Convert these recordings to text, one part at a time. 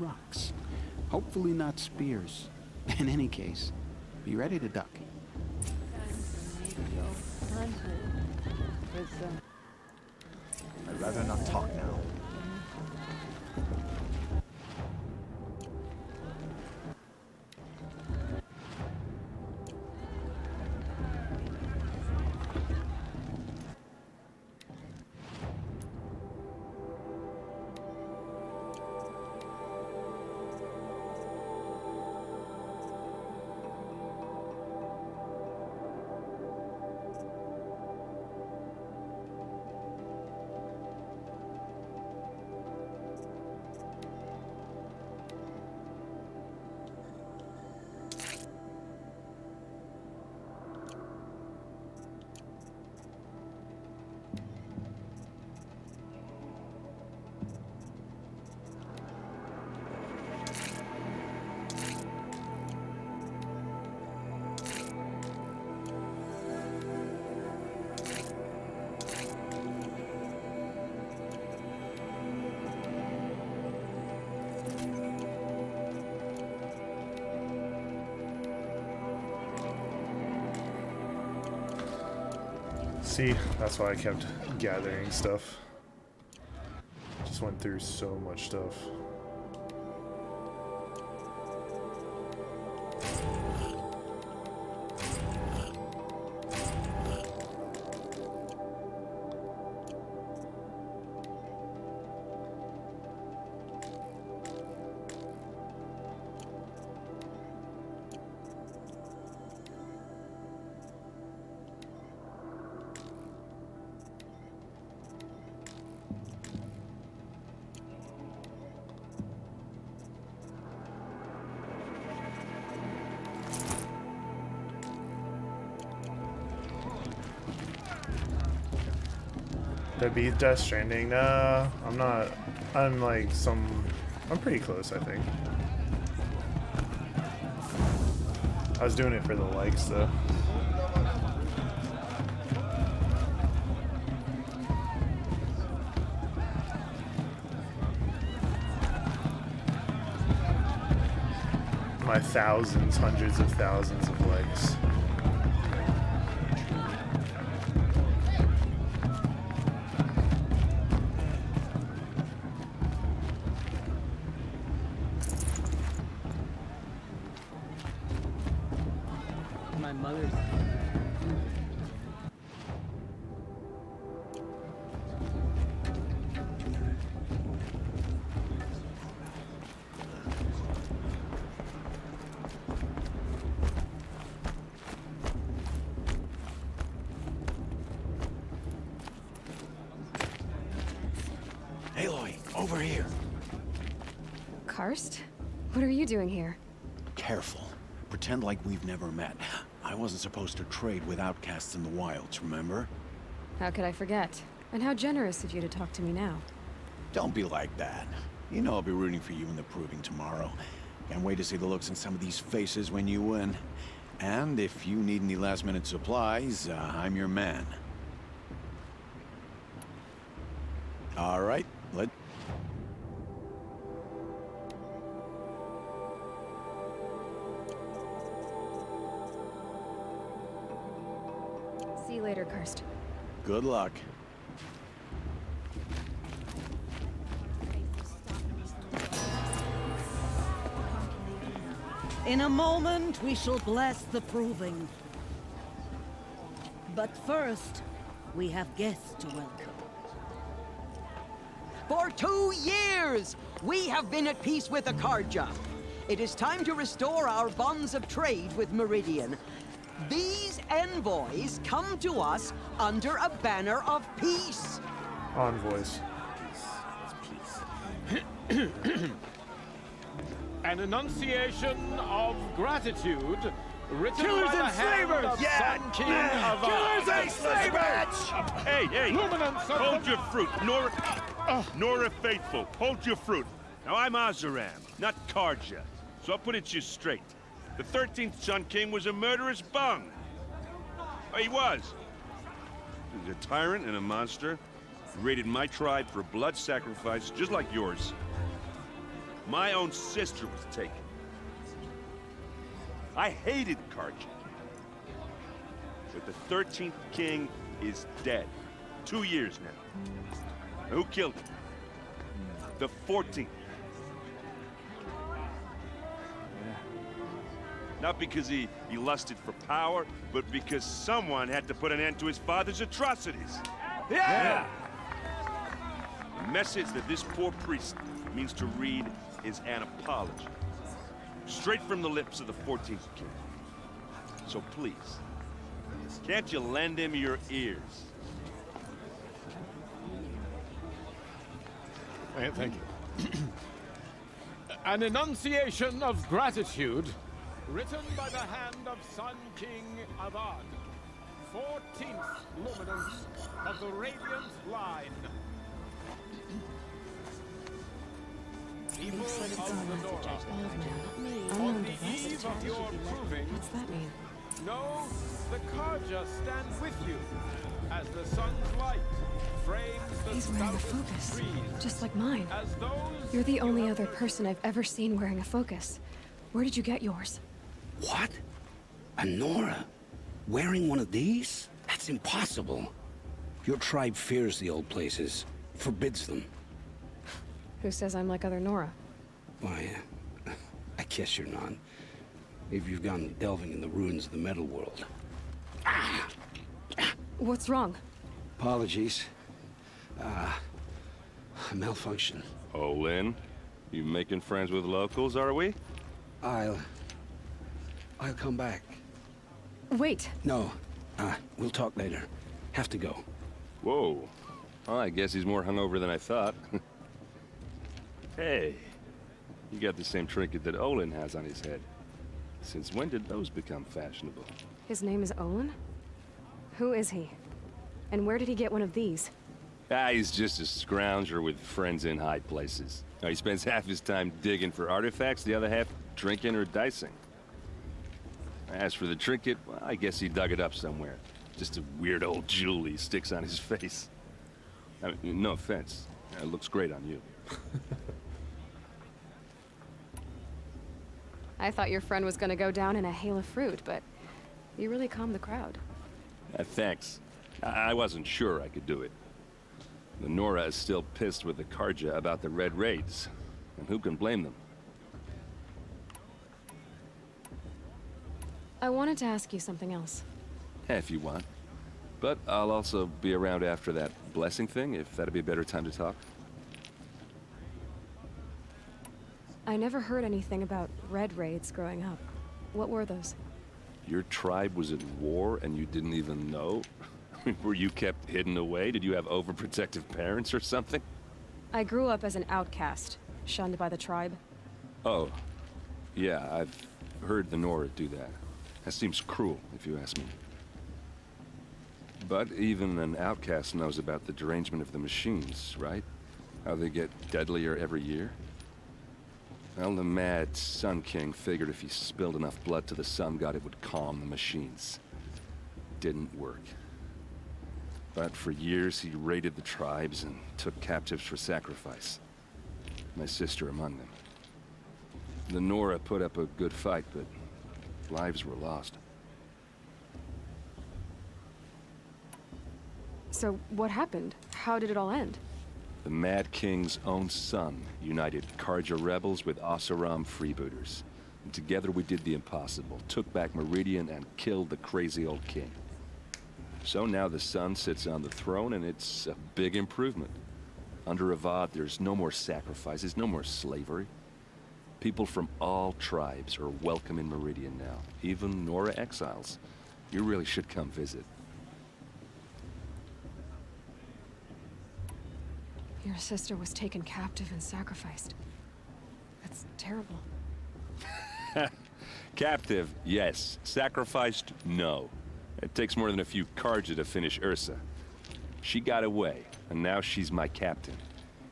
rocks. Hopefully not spears. In any case, be ready to duck. I'd rather not talk now. See, that's why I kept gathering stuff. Just went through so much stuff. Did I beat Death Stranding? Nah, I'm not. I'm like I'm pretty close, I think. I was doing it for the likes, though. My thousands, hundreds of thousands of likes. My mother's. Aloy, over here. Karst? What are you doing here? Careful. Pretend like we've never met. I wasn't supposed to trade with outcasts in the wilds, remember? How could I forget? And how generous of you to talk to me now. Don't be like that. You know I'll be rooting for you in the proving tomorrow. Can't wait to see the looks in some of these faces when you win. And if you need any last-minute supplies, I'm your man. All right, See you later, Karst. good luck. In a moment, we shall bless the proving. But first, we have guests to welcome. For 2 years, we have been at peace with Akarja. It is time to restore our bonds of trade with Meridian. These envoys come to us under a banner of peace. Envoys. An enunciation of gratitude written Killers by the and hand slavers! of Yeah! Sun King of Killers and slavers! Hey, hey! Luminance of Hold the- your fruit, Nora Faithful. Hold your fruit. Now I'm Azaram, not Karja, so I'll put it to you straight. The 13th Sun King was a murderous bung. Oh, he was. He was a tyrant and a monster. He raided my tribe for a blood sacrifice, just like yours. My own sister was taken. I hated Carja. But the 13th king is dead. 2 years now. Who killed him? The 14th. Not because he lusted for power, but because someone had to put an end to his father's atrocities. Yeah! The message that this poor priest means to read is an apology. Straight from the lips of the 14th king. So please, can't you lend him your ears? Thank you. An enunciation of gratitude written by the hand of Sun King Avad, 14th luminance of the Radiant Line. People of the Nora, on the eve of your proving, What's that mean? know the Carja stand with you as the sun's light frames the He's wearing a stoutest focus, trees, just like mine. as those You're the you only have other nurtured. person I've ever seen wearing a focus. Where did you get yours? What? A Nora? Wearing one of these? That's impossible. Your tribe fears the old places, forbids them. Who says I'm like other Nora? Why, I guess you're not. If you've gone delving in the ruins of the metal world. What's wrong? Apologies. A malfunction. Oh, Lynn, you making friends with locals, are we? I'll come back. Wait. No, we'll talk later. Have to go. Whoa. Well, I guess he's more hungover than I thought. Hey, you got the same trinket that Olin has on his head. Since when did those become fashionable? His name is Olin? Who is he? And where did he get one of these? He's just a scrounger with friends in high places. Now, he spends half his time digging for artifacts, the other half drinking or dicing. As for the trinket, well, I guess he dug it up somewhere. Just a weird old jewel he sticks on his face. I mean, no offense. It looks great on you. I thought your friend was gonna go down in a hail of fruit, but you really calmed the crowd. Thanks. I wasn't sure I could do it. The Nora is still pissed with the Carja about the Red Raids. And who can blame them? I wanted to ask you something else. If you want. But I'll also be around after that blessing thing, if that'd be a better time to talk. I never heard anything about red raids growing up. What were those? Your tribe was at war and you didn't even know? Were you kept hidden away? Did you have overprotective parents or something? I grew up as an outcast, shunned by the tribe. Oh. Yeah, I've heard the Nora do that. That seems cruel, if you ask me. But even an outcast knows about the derangement of the machines, right? How they get deadlier every year? Well, the mad Sun King figured if he spilled enough blood to the Sun God, it would calm the machines. Didn't work. But for years, he raided the tribes and took captives for sacrifice. My sister among them. The Nora put up a good fight, but lives were lost. So what happened? How did it all end? The Mad King's own son united Carja rebels with Oseram freebooters. And together we did the impossible, took back Meridian and killed the crazy old king. So now the Sun sits on the throne and it's a big improvement. Under Avad, there's no more sacrifices, no more slavery. People from all tribes are welcome in Meridian now, even Nora exiles. You really should come visit. Your sister was taken captive and sacrificed. That's terrible. Captive, yes. Sacrificed, no. It takes more than a few Carja to finish Ursa. She got away, and now she's my captain.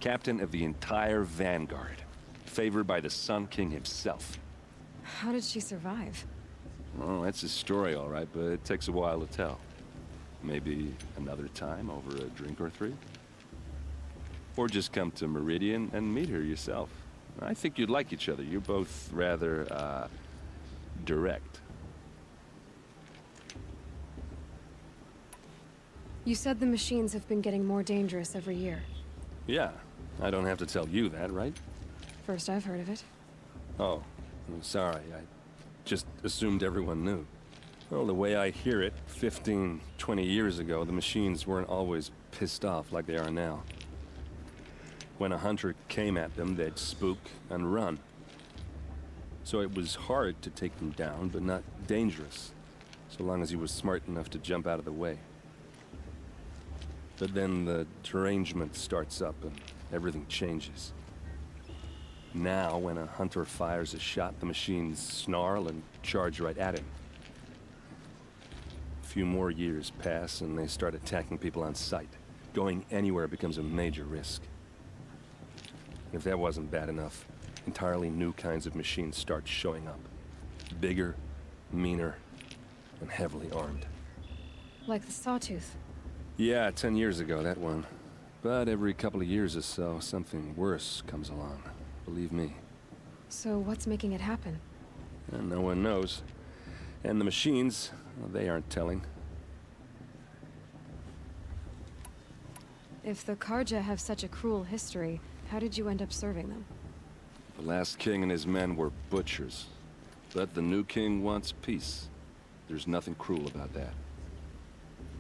Captain of the entire Vanguard. Favored by the Sun King himself. How did she survive? Oh, that's a story, all right, but it takes a while to tell. Maybe another time over a drink or three? Or just come to Meridian and meet her yourself. I think you'd like each other. You're both rather, direct. You said the machines have been getting more dangerous every year. Yeah, I don't have to tell you that, right? First I've heard of it. Oh, I'm sorry. I just assumed everyone knew. Well, the way I hear it, 15, 20 years ago, the machines weren't always pissed off like they are now. When a hunter came at them, they'd spook and run. So it was hard to take them down, but not dangerous, so long as he was smart enough to jump out of the way. But then the derangement starts up and everything changes. Now, when a hunter fires a shot, the machines snarl and charge right at him. A few more years pass and they start attacking people on sight. Going anywhere becomes a major risk. If that wasn't bad enough, entirely new kinds of machines start showing up. Bigger, meaner, and heavily armed. Like the Sawtooth. Yeah, 10 years ago, that one. But every couple of years or so, something worse comes along. Believe me. So what's making it happen? And no one knows. And the machines, well, they aren't telling. If the Karja have such a cruel history, how did you end up serving them? The last king and his men were butchers. But the new king wants peace. There's nothing cruel about that.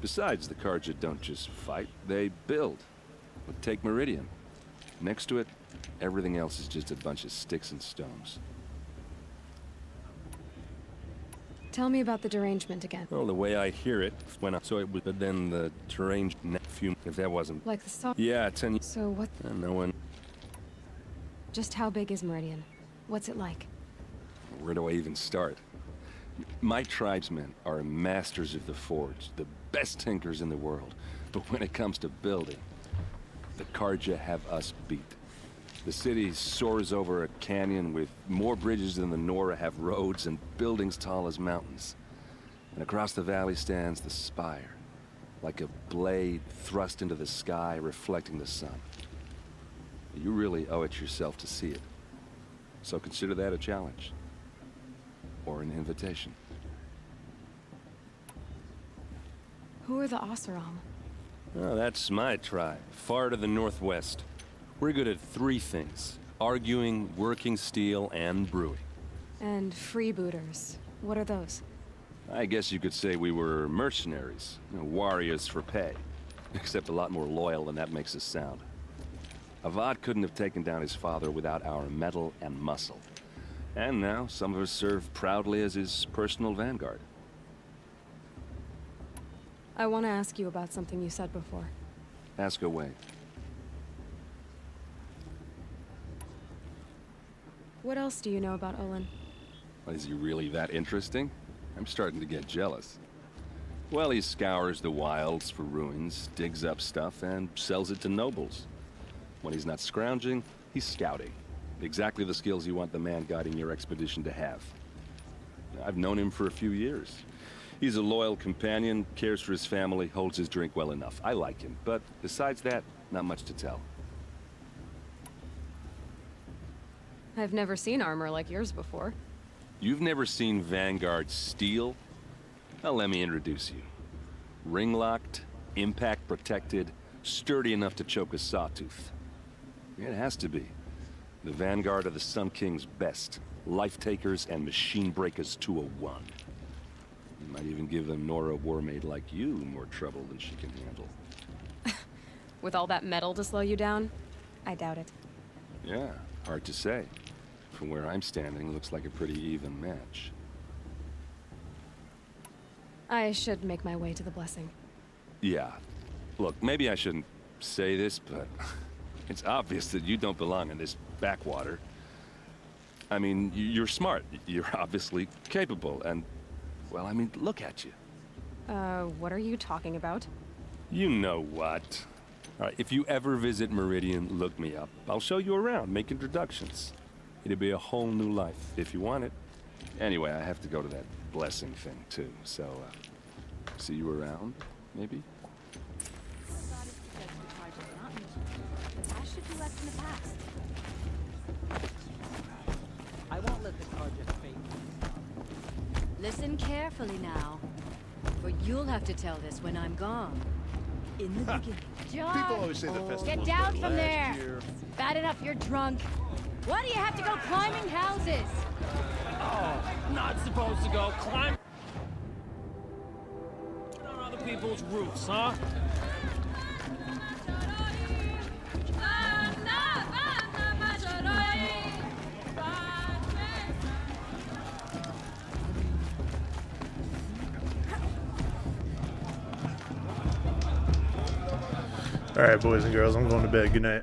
Besides, the Karja don't just fight, they build. But take Meridian. Next to it, everything else is just a bunch of sticks and stones. Tell me about the derangement again. Well, the way I hear it, when I... So it was... But then the derangement... Few... If that wasn't... Like the Saw... Yeah, 10... So what... No one... Just how big is Meridian? What's it like? Where do I even start? My tribesmen are masters of the forge, the best tinkers in the world. But when it comes to building, the Karja have us beat. The city soars over a canyon with more bridges than the Nora have roads and buildings tall as mountains. And across the valley stands the spire, like a blade thrust into the sky reflecting the sun. You really owe it yourself to see it. So consider that a challenge. Or an invitation. Who are the Oseram? Oh, that's my tribe, far to the northwest. We're good at three things: arguing, working steel, and brewing. And freebooters. What are those? I guess you could say we were mercenaries, warriors for pay. Except a lot more loyal than that makes us sound. Avad couldn't have taken down his father without our metal and muscle. And now, some of us serve proudly as his personal vanguard. I want to ask you about something you said before. Ask away. What else do you know about Olin? Is he really that interesting? I'm starting to get jealous. Well, he scours the wilds for ruins, digs up stuff, and sells it to nobles. When he's not scrounging, he's scouting. Exactly the skills you want the man guiding your expedition to have. I've known him for a few years. He's a loyal companion, cares for his family, holds his drink well enough. I like him, but besides that, not much to tell. I've never seen armor like yours before. You've never seen Vanguard steel? Well, let me introduce you. Ring-locked, impact-protected, sturdy enough to choke a sawtooth. It has to be. The Vanguard are the Sun King's best. Life-takers and machine-breakers to a one. You might even give a Nora warmaid like you more trouble than she can handle. With all that metal to slow you down? I doubt it. Yeah, hard to say. From where I'm standing, looks like a pretty even match. I should make my way to the blessing. Yeah. Look, maybe I shouldn't say this, but it's obvious that you don't belong in this backwater. I mean, you're smart. You're obviously capable, and, well, I mean, look at you. What are you talking about? You know what. All right, if you ever visit Meridian, look me up. I'll show you around, make introductions. It'll be a whole new life, if you want it. Anyway, I have to go to that blessing thing, too, so, see you around, maybe? That should be left in the past. Listen carefully now, for you'll have to tell this when I'm gone. In the beginning. John, People always say the festival get was down better from last there. year. Bad enough you're drunk. Why do you have to go climbing houses? Oh, not supposed to go climb on other people's roofs, huh? Alright, boys and girls, I'm going to bed. Good night.